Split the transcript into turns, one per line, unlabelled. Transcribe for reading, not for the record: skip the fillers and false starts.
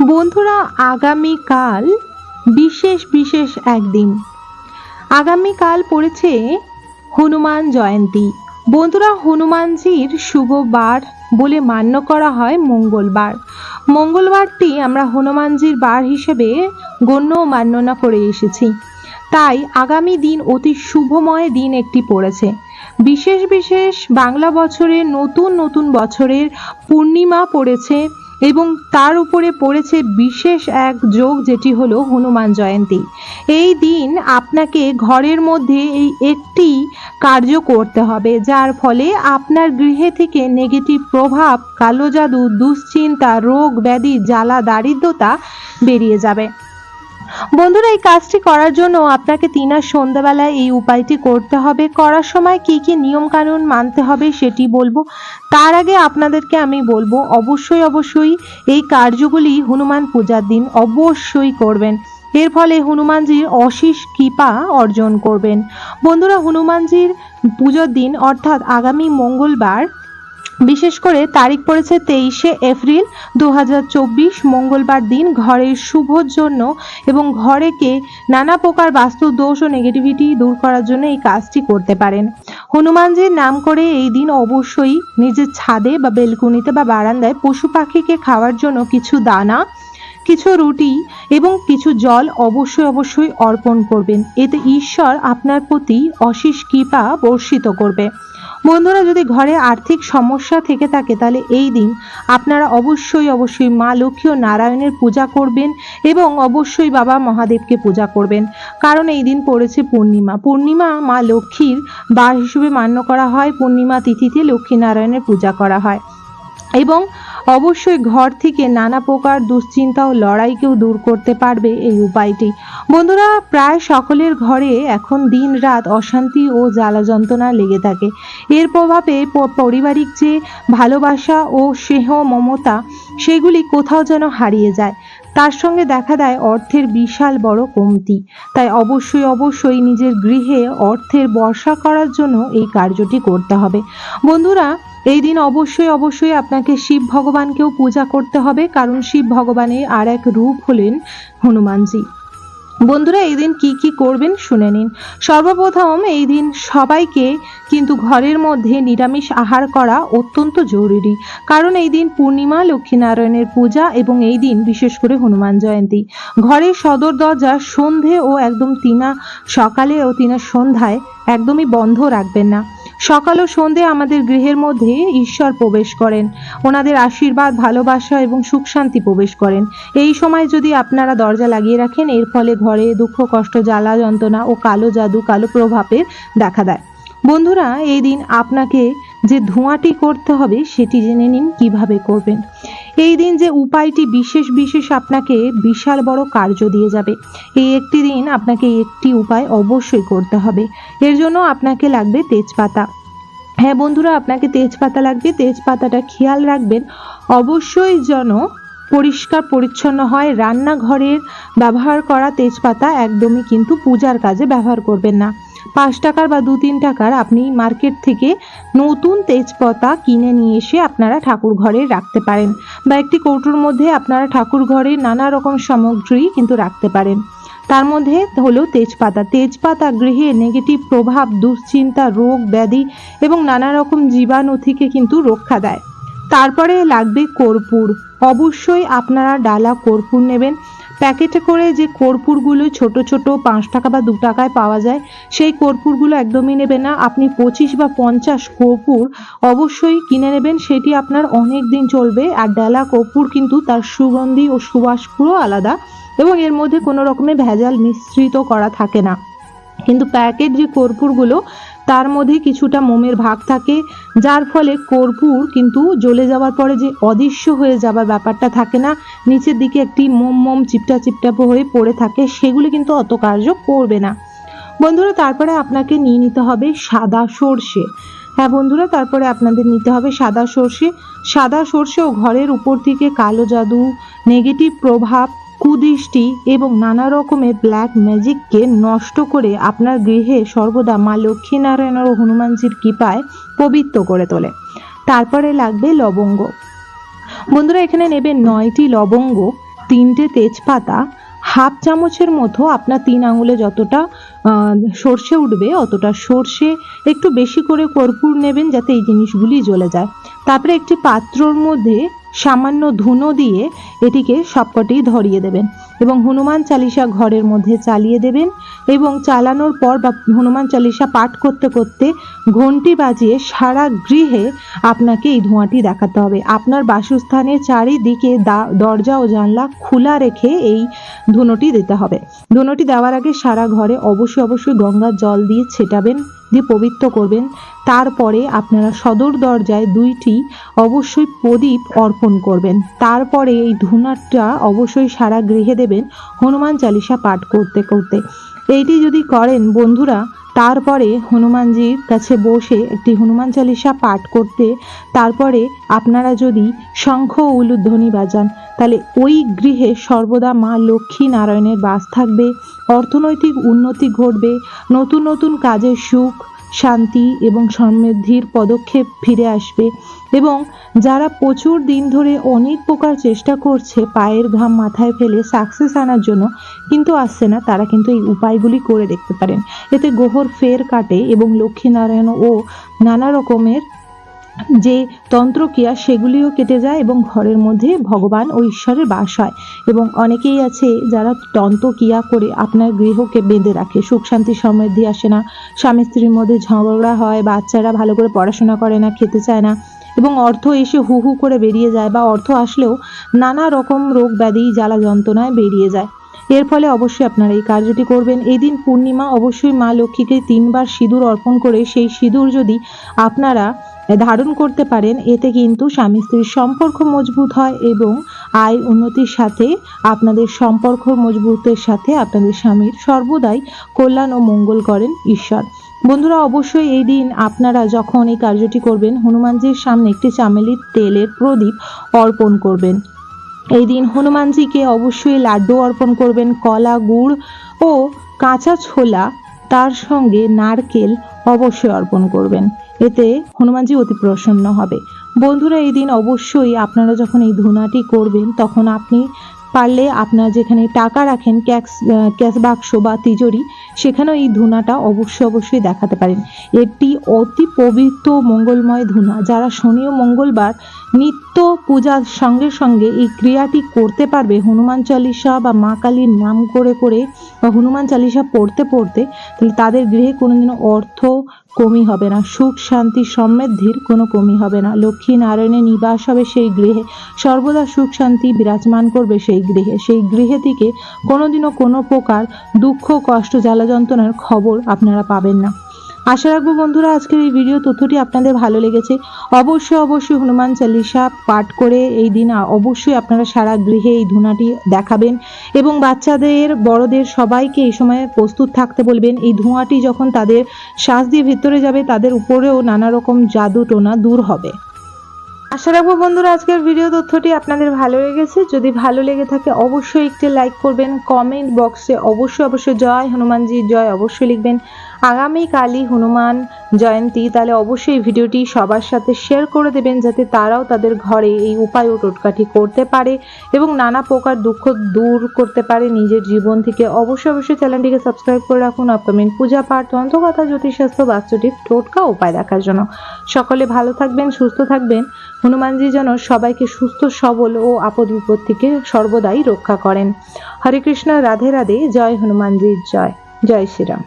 বন্ধুরা, আগামীকাল বিশেষ বিশেষ একদিন। আগামীকাল পড়েছে হনুমান জয়ন্তী। বন্ধুরা, হনুমানজির শুভ বার বলে মান্য করা হয় মঙ্গলবার। মঙ্গলবারটি আমরা হনুমানজির বার হিসেবে গণ্য ও মান্যনা করে এসেছি। তাই আগামী দিন অতি শুভময় দিন একটি পড়েছে। বিশেষ বিশেষ বাংলা বছরের নতুন নতুন বছরের পূর্ণিমা পড়েছে এবং তার উপরে পড়েছে বিশেষ এক যোগ, যেটি হলো হনুমান জয়ন্তী। এই দিন আপনাকে ঘরের মধ্যে এই একটি কার্য করতে হবে, যার ফলে আপনার গৃহে থেকে নেগেটিভ প্রভাব, কালো জাদু, দুশ্চিন্তা, রোগ ব্যাধি, জ্বালা, দারিদ্রতা বেরিয়ে যাবে। বন্ধুরা, এই কাজটি করার জন্য আপনাকে দিনের সন্ধ্যাবেলায় এই উপায়টি করতে হবে। করার সময় কি কি নিয়ম কানুন মানতে হবে সেটি বলবো। তার আগে আপনাদেরকে আমি বলবো, অবশ্যই এই কার্যগুলি হনুমান পূজার দিন অবশ্যই করবেন। এর ফলে হনুমানজির অশেষ কৃপা অর্জন করবেন। বন্ধুরা, হনুমানজির পুজোর দিন অর্থাৎ আগামী মঙ্গলবার, বিশেষ করে তারিখ পড়েছে 23শে এপ্রিল 2024 মঙ্গলবার দিন, ঘরের শুভর জন্য এবং ঘরেকে নানা প্রকার বাস্তু দোষ ও নেগেটিভিটি দূর করার জন্য এই কাজটি করতে পারেন। হনুমানজির নাম করে এই দিন অবশ্যই নিজের ছাদে বা বেলকুনিতে বা বারান্দায় পশু পাখিকে খাওয়ার জন্য কিছু দানা, কিছু রুটি এবং কিছু জল অবশ্যই অর্পণ করবেন। এতে ঈশ্বর আপনার প্রতি অশেষ কৃপা বর্ষিত করবে। বন্ধুরা, যদি ঘরে আর্থিক সমস্যা থেকে থাকে তাহলে এই দিন আপনারা অবশ্যই মা লক্ষ্মী ও নারায়ণের পূজা করবেন এবং অবশ্যই বাবা মহাদেবকে পূজা করবেন। কারণ এই দিন পড়েছে পূর্ণিমা মা লক্ষ্মীর বার হিসেবে মান্য করা হয়। পূর্ণিমা তিথিতে লক্ষ্মী নারায়ণের পূজা করা হয় এবং অবশ্যই ঘর থেকে নানা প্রকার দুশ্চিন্তা ও লড়াইকেও দূর করতে পারবে এই উপায়টি। বন্ধুরা, প্রায় সকলের ঘরে এখন দিন রাত অশান্তি ও জ্বালা যন্ত্রণা লেগে থাকে। এর প্রভাবে পারিবারিক যে ভালোবাসা ও স্নেহ মমতা, সেগুলি কোথাও যেন হারিয়ে যায়। তার সঙ্গে দেখা দেয় অর্থের বিশাল বড় কমতি। তাই অবশ্যই নিজের গৃহে অর্থের বর্ষা করার জন্য এই কার্যটি করতে হবে। বন্ধুরা, এই দিন অবশ্যই আপনাকে শিব ভগবানকেও পূজা করতে হবে, কারণ শিব ভগবানের আর এক রূপ হলেন হনুমানজি। বন্ধুরা, এই দিন কি কি করবেন শুনে নিন। সর্বপ্রথম এই দিন সবাইকে কিন্তু ঘরের মধ্যে নিরামিষ আহার করা অত্যন্ত জরুরি, কারণ এই দিন পূর্ণিমা, লক্ষ্মীনারায়ণের পূজা এবং এই দিন বিশেষ করে হনুমান জয়ন্তী। ঘরের সদর দরজা সন্ধে ও একদম সকালে ও সন্ধ্যায় একদমই বন্ধ রাখবেন না। সকাল ও সন্ধে আমাদের গৃহের মধ্যে ঈশ্বর প্রবেশ করেন, ওনাদের আশীর্বাদ, ভালোবাসা এবং সুখ শান্তি প্রবেশ করেন। এই সময় যদি আপনারা দরজা লাগিয়ে রাখেন, এর ফলে ঘরে দুঃখ, কষ্ট, জ্বালা যন্ত্রণা ও কালো জাদু, কালো প্রভাবের দেখা দেয়। বন্ধুরা, এই দিন আপনাকে যে ধোঁয়াটি করতে হবে সেটি জেনে নিন কিভাবে করবেন। এই দিন যে উপায়টি বিশেষ আপনাকে বিশাল বড় কার্য দিয়ে যাবে। এই একটি দিন আপনাকে একটি উপায় অবশ্যই করতে হবে। এর জন্য আপনাকে লাগবে তেজপাতা। হ্যাঁ বন্ধুরা, আপনাকে তেজপাতা লাগবে। তেজপাতাটা খেয়াল রাখবেন অবশ্যই যেন পরিষ্কার পরিচ্ছন্ন হয়। রান্নাঘরের ব্যবহার করা তেজপাতা একদমই কিন্তু পূজার কাজে ব্যবহার করবেন না। 5 টাকার বা 2-3 টাকার আপনি মার্কেট থেকে নতুন তেজপাতা কিনে নিয়ে এসে আপনারা ঠাকুর ঘরে রাখতে পারেন, বা একটি কৌটোর মধ্যে আপনারা ঠাকুর ঘরে নানা রকম সামগ্রী কিন্তু রাখতে পারেন। তার মধ্যে হলো তেজপাতা গৃহে নেগেটিভ প্রভাব, দুশ্চিন্তা, রোগ ব্যাধি এবং নানা রকম জীবাণু থেকে কিন্তু রক্ষা দেয়। তারপরে লাগবে কর্পূর। অবশ্যই আপনারা ডালা কর্পূর নেবেন। প্যাকেটে করে যে কর্পূরগুলো ছোট 5 টাকা বা 2 টাকায় পাওয়া যায়, সেই কর্পূরগুলো একদমই নেবেন না। আপনি 25 বা 50 কর্পূর অবশ্যই কিনে নেবেন, সেটি আপনার অনেক দিন চলবে। আর ডালা কর্পূর কিন্তু তার সুগন্ধি ও সুবাস পুরো আলাদা এবং এর মধ্যে কোনো রকমের ভেজাল মিশ্রিত করা থাকে না। কিন্তু প্যাকেট যে কর্পূরগুলো, তার মধ্যে কিছুটা মোমের ভাগ থাকে, যার ফলে কর্পূর কিন্তু জ্বলে যাওয়ার পরে যে অদৃশ্য হয়ে যাবার ব্যাপারটা থাকে না, নিচের দিকে একটি মোম চিপটা হয়ে পড়ে থাকে, সেগুলি কিন্তু অত কার্য করবে না। বন্ধুরা, তারপরে আপনাকে নিয়ে নিতে হবে সাদা সর্ষে। হ্যাঁ বন্ধুরা, তারপরে আপনাদের নিতে হবে সাদা সর্ষে ও ঘরের উপর থেকে কালো জাদু, নেগেটিভ প্রভাব, কুদৃষ্টি এবং নানা রকমের ব্ল্যাক ম্যাজিককে নষ্ট করে আপনার গৃহে সর্বদা মা লক্ষ্মীনারায়ণ ও হনুমানজির কৃপায় পবিত্র করে তোলে। তারপরে লাগবে লবঙ্গ। বন্ধুরা, এখানে নেবেন 9টি লবঙ্গ 3টে তেজপাতা, হাফ চামচের মতো আপনার 3 আঙুলে যতটা সর্ষে উঠবে অতটা সর্ষে, একটু বেশি করে কর্পূর নেবেন যাতে এই জিনিসগুলি জ্বলে যায়। তারপরে একটি পাত্রর মধ্যে সামান্য ধুনো দিয়ে এটিকে সবকটি ধরিয়ে দেবেন এবং হনুমান চালিসা ঘরের মধ্যে চালিয়ে দেবেন এবং চালানোর পর বা হনুমান চালিসা পাঠ করতে করতে ঘন্টি বাজিয়ে সারা গৃহে আপনাকে এই ধোঁয়াটি দেখাতে হবে। আপনার বাসস্থানের চারিদিকে দরজা ও জানলা খোলা রেখে এই ধুনোটি দিতে হবে। ধুনোটি দেওয়ার আগে সারা ঘরে অবশ্যই গঙ্গার জল দিয়ে ছেটাবেন, দিয়ে পবিত্র করবেন। তারপরে আপনারা সদর দরজায় 2টি অবশ্যই প্রদীপ অর্পণ করবেন। তারপরে এই ধূনাটা অবশ্যই সারা গৃহে দেবেন হনুমান চালিসা পাঠ করতে করতে। এইটি যদি করেন বন্ধুরা, তারপরে হনুমানজির কাছে বসে একটি হনুমান চালিসা পাঠ করতে, তারপরে আপনারা যদি শঙ্খ ও উলুধ্বনি বাজান, তাহলে ওই গৃহে সর্বদা মা লক্ষ্মী নারায়ণের বাস থাকবে, অর্থনৈতিক উন্নতি ঘটবে, নতুন নতুন কাজের সুখ, শান্তি এবং সমৃদ্ধির পদক্ষেপ ফিরে আসবে। এবং যারা প্রচুর দিন ধরে অনেক প্রকার চেষ্টা করছে পায়ের ঘাম মাথায় ফেলে সাকসেস আনার জন্য কিন্তু আসছে না, তারা কিন্তু এই উপায়গুলি করে দেখতে পারেন। এতে গ্রহর ফের কাটে এবং লক্ষ্মীনারায়ণ ও নানা রকমের যে তন্ত্রক্রিয়া সেগুলিও কেটে যায় এবং ঘরের মধ্যে ভগবান ও ঈশ্বরের বাস হয়। এবং অনেকেই আছে যারা তন্ত্রক্রিয়া করে আপনার গৃহকে বেঁধে রাখে, সুখ শান্তি সমৃদ্ধি আসে না, স্বামী স্ত্রীর মধ্যে ঝগড়া হয়, বাচ্চারা ভালো করে পড়াশোনা করে না, খেতে চায় না এবং অর্থ এসে হু হু করে বেরিয়ে যায়, বা অর্থ আসলেও নানা রকম রোগ ব্যাধি জ্বালা যন্ত্রণায় বেরিয়ে যায়। এর ফলে অবশ্যই আপনারা এই কার্যটি করবেন। এই দিন পূর্ণিমা, অবশ্যই মা লক্ষ্মীকে 3বার সিঁদুর অর্পণ করে সেই সিঁদুর যদি আপনারা ধারণ করতে পারেন, এতে কিন্তু স্বামী স্ত্রীর সম্পর্ক মজবুত হয় এবং আয় উন্নতির সাথে আপনাদের সম্পর্ক মজবুতের সাথে আপনাদের স্বামীর সর্বদাই কল্যাণ ও মঙ্গল করেন ঈশ্বর। বন্ধুরা, অবশ্যই এই দিন আপনারা যখন এই কার্যটি করবেন, হনুমানজির সামনে একটি চামেলির তেলের প্রদীপ অর্পণ করবেন। এই দিন হনুমানজিকে অবশ্যই লাড্ডু অর্পণ করবেন, কলা, গুড় ও কাঁচা ছোলা, তার সঙ্গে নারকেল অবশ্যই অর্পণ করবেন। এতে হনুমানজি অতি প্রসন্ন হবে। বন্ধুরা, এই দিন অবশ্যই আপনারা যখন এই ধূনাটি করবেন, তখন আপনি পারলে আপনার যেখানে টাকা রাখেন, ক্যাশ বাক্স বা তিজোরি, সেখানেও এই ধূনাটা অবশ্যই দেখাতে পারেন। এটি অতি পবিত্র মঙ্গলময় ধূনা। যারা শনি ও মঙ্গলবার নিত্য পূজার সঙ্গে সঙ্গে এই ক্রিয়াটি করতে পারবে, হনুমান চালিসা বা মা কালীর নাম করে করে বা হনুমান চালিসা পড়তে পড়তে, তাহলে তাদের গৃহে কোনোদিনও অর্থ কমি হবে না, সুখ শান্তি সমৃদ্ধির কোনো কমি হবে না। লক্ষ্মী নারায়ণের নিবাস হবে সেই গৃহে, সর্বদা সুখ শান্তি বিরাজমান করবে সেই গৃহে। সেই গৃহে থেকে কোনোদিনও কোনো প্রকার দুঃখ, কষ্ট, জ্বালা যন্ত্রণার খবর আপনারা পাবেন না। আশা রাখবো বন্ধুরা আজকের এই ভিডিও তথ্যটি আপনাদের ভালো লেগেছে। অবশ্যই হনুমান চালিসা পাঠ করে এই দিন অবশ্যই আপনারা সারা গৃহে এই ধূনাটি দেখাবেন এবং বাচ্চাদের, বড়দের সবাইকে এই সময় প্রস্তুত থাকতে বলবেন। এই ধোঁয়াটি যখন তাদের শ্বাস দিয়ে ভিতরে যাবে, তাদের উপরেও নানা রকম জাদু টোনা দূর হবে। আশা রাখবো বন্ধুরা আজকের ভিডিও তথ্যটি আপনাদের ভালো লেগেছে। যদি ভালো লেগে থাকে অবশ্যই একটি লাইক করবেন, কমেন্ট বক্সে অবশ্যই জয় হনুমানজি জয় অবশ্যই লিখবেন। আগামীকালই হনুমান জয়ন্তী, তাহলে অবশ্যই ভিডিওটি সবার সাথে শেয়ার করে দেবেন যাতে তারাও তাদের ঘরে এই উপায় ও টোটকাটি করতে পারে এবং নানা প্রকার দুঃখ দূর করতে পারে নিজের জীবন থেকে। অবশ্যই চ্যানেলটিকে সাবস্ক্রাইব করে রাখুন আপকামিং পূজা পাঠ, তন্ত্রকথা, জ্যোতিষশাস্ত্র, বাস্তুটিপ, টোটকা উপায় দেখার জন্য। সকলে ভালো থাকবেন, সুস্থ থাকবেন। হনুমানজি যেন সবাইকে সুস্থ সবল ও আপদ বিপদ থেকে সর্বদাই রক্ষা করেন। হরে কৃষ্ণ, রাধে রাধে, জয় হনুমানজি জয়, জয় শ্রীরাম।